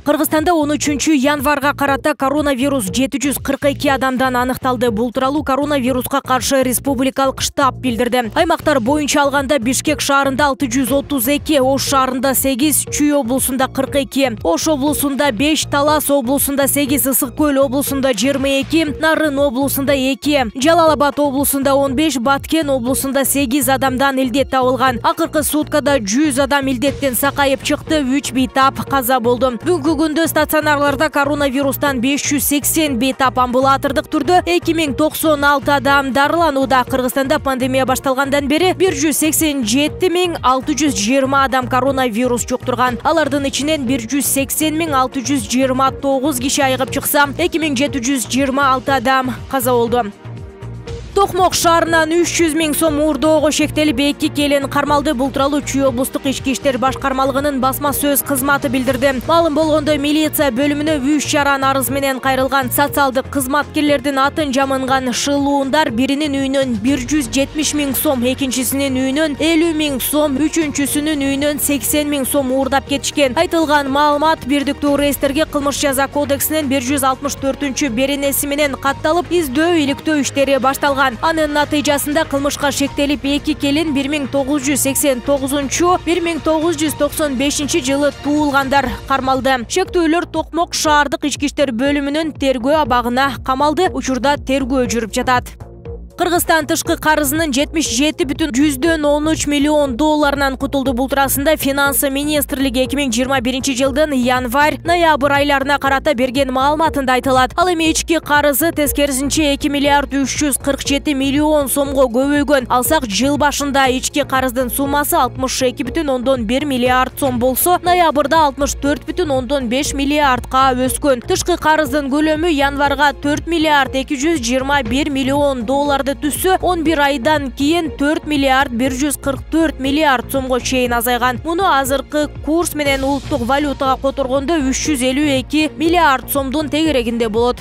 Кыргызстанда 13 январга карата коронавирус 742 адамдан аныкталды. Бул тууралуу коронавируска каршы республикалык штаб билдирди. Аймактар боюнча алганда Бишкек шаарында 632, Ош шаарында 8, Чүй облусунда 42, Ош облусунда 5, Талас облусунда 8, Ысык Көл облусунда 22, Нарын облусунда 2, Жалал-Абад облусунда 15, Баткен облусунда 8 адамдан илдет табылган. Акыркы суткада 100 адам илдеттен сакайып чыкты, 3 бейтап каза болду. Бүгүнкү күндө стационарларда коронавирустан 580 бейтап, амбулатордук түрдө 2096 адам дарыланууда. Кыргызстанда пандемия башталгандан бери 187.620 адам коронавирус жуктурган. Алардын ичинен 180.629 киши айыгып чыкса, 2726 адам каза болду. Токмок шаарынан 300 000 сом уурдоого шектелип 2 келин кармалды. Бул тууралуу Чүй облустук ички иштер башкармалыгынын басма сөз кызматы билдирди. Маалым болгондой, милиция бөлүмүнө 3 чаран арыз менен кайрылган социалдык кызматкерлердин атын жамынган шылуундар биринин үйүнөн 170 000 сом, экинчисинин үйүнөн 50 000 сом, үчүнчүсүнүн үйүнөн 80 000 сом уурдап кетишкен. Айтылган маалымат бирдиктүү реестрге Кылмыш жаза кодексинин 164-беренеси менен катталып, издөө иликтөө иштери башталган. Анын натыйжасында кылмышка шектелип 2 келин 1989-1995 жылы туулгандар кармалды. Шектүүлөр Токмок шаардык ички иштер бөлүмүнүн тергөө абагына камалды. Учурда тергөө жүрүп жатат. Кыргызстан тышкы карызынын 77,13 миллион долларынан кутулду. Бул туурасында Финансы министрлиги 2021 жылдын январь-ноябрь айларына карата берген маалыматында айтылат. Ал эми ички карызы тескерисинче 2 миллиард 347 миллион сомго көбөйгөн. Алсак, жыл башында ички карыздын суммасы 62,1 миллиард сом болсо, ноябрда 64,5 миллиардка өскөн. Тышкы карыздын көлөмү январга 4 миллиард 221 миллион долларды түссө, 11 айдан кийин 4 миллиард 144 миллиард сомго чейин азайган. Муну азыркы курс менен улуттук валютага которгондо 352 миллиард сомдун тегерегинде болот.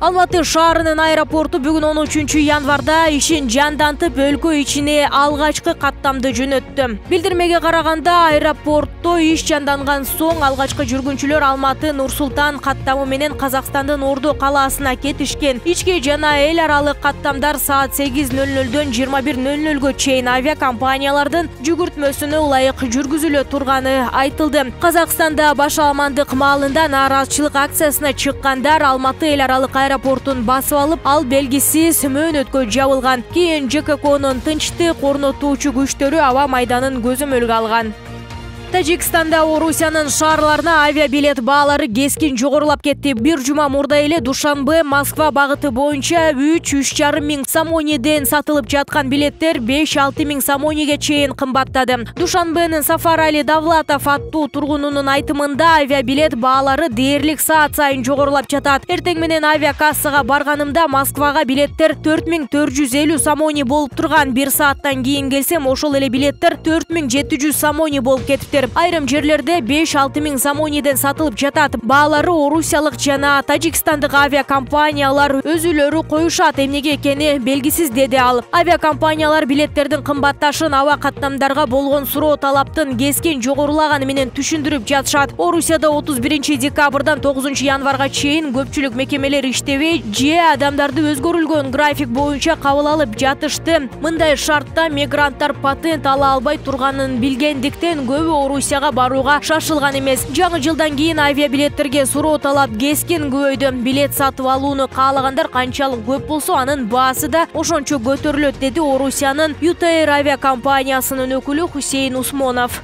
Алматы шаарынын аэропорту бүгүн 13 январда ишин жандантып, өлкө ичине алгачкы каттамды жөнөттү. Билдирмеге караганда, аэропортто иш жанданган соң алгачкы жүргүнчүлөр Алматы Нур-Султан каттамы менен Казакстандын Орду калаасына кетишкен. Ички жана эл аралык каттамдар саат 8:00-дөн 21:00-гө чейин авиакомпаниялардын жүгүртмөсүнө ылайык жүргүзүлө турганы айтылды. Казакстанда башаламандык маалында нааразычылык акциясына чыккандар Алматы эл аралык аэропортун басып алып, ал белгисиз мөөнөткө жабылган. Кийин ЖККнын тынчтык орнотуучу күчтөрү аба майданын көзөмөлгө алган. Тажикстанда Орусиянын шаарларына авиабилет баалары кескин жогорулап кетти. Бир жума мурда эле Душанбе-Москва багыты боюнча 3,5 миң самониден сатылып жаткан билеттер 5-6 миң самониге чейин кымбаттады. Душанбенин Сафар Али Давлатов аттуу тургунунун айтымында, авиабилет баалары дээрлик саат сайын жогорулап жатат. Эртең менен авиакассага барганымда Москвага билеттер 4450 самони болуп турган. 1 сааттан кийин келсем, ошол эле билеттер 4700 самони болуп кетиптир. Айрым жерлерде 5-6 миң самониден сатылып жатат. Баалары орусиялык жана тажикстандык авиакомпаниялар өзүлөрү коюшат. Эмнеге экени белгисиз, деди ал. Авиакомпаниялар билеттердин кымбатташын аба каттамдарга болгон суроо талаптын кескин жогорулаганы менен түшүндүрүп жатышат. Орусияда 31 декабрдан 9 январга чейин көпчүлүк мекемелер иштебей, же адамдарды өзгөрүлгөн график боюнча кабыл алып жатышты. Мындай шартта мигранттар патент ала албай турганын билгендиктен көбү Орусияга барууга шашылган эмес. Жаңы жылдан кийин авиабилеттерге суроо талап кескин көбөйдү. Билет сатып алууну каалагандар канчалык көп болсо, анын баасы да ошончо көтөрүлөт, деди Орусиянын ЮТР авиакомпаниясынын өкүлү Хусейн Усмонов.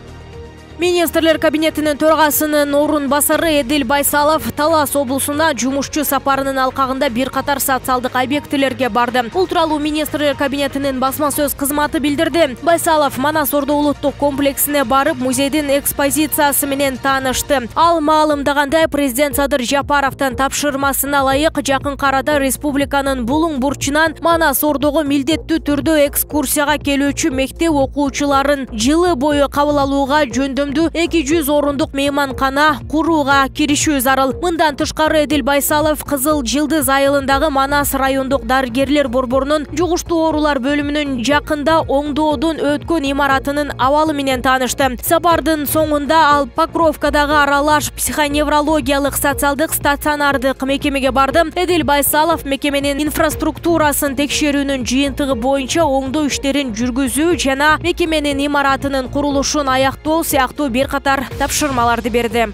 Министрлер кабинетинин төрагасынын орун басары Эдил Байсалов Талас облусуна жумушчу сапарынын алкагында бир катар социалдык объектилерге барды. Бул тууралуу министрлер кабинетинин басма сөз кызматы билдирди. Байсалов Манас Орду улуттук комплексине барып, музейдин экспозициясы менен таанышты. Ал маалымдагандай, президент Садыр Жапаровдун тапшырмасына ылайык жакын арада республиканын булуң бурчунан Манас Ордого милдеттүү түрдө экскурсияга келүүчү мектеп окуучуларын жылы бою кабыл алууга жөндөм көлөмдүү 200 орундук мейманкана курууга киришүү зарыл. Мындан тышкары Эдил Байсалов Кызыл Жылдыз айылындагы Манас райондук дарыгерлер борборунун жугуштуу оорулар бөлүмүнүн жакында оңдоодон өткөн имаратынын абалы менен таанышты. Сапардын соңунда ал Покровкадагы аралаш психоневрологиялык социалдык стационардык мекемеге барды. Эдил Байсалов мекеменин инфраструктурасын текшерүүнүн жыйынтыгы боюнча оңдоо иштерин жүргүзүү жана мекеменин имаратынын курулушун аяктоо сыяктуу бир катар тапшырмаларды берди.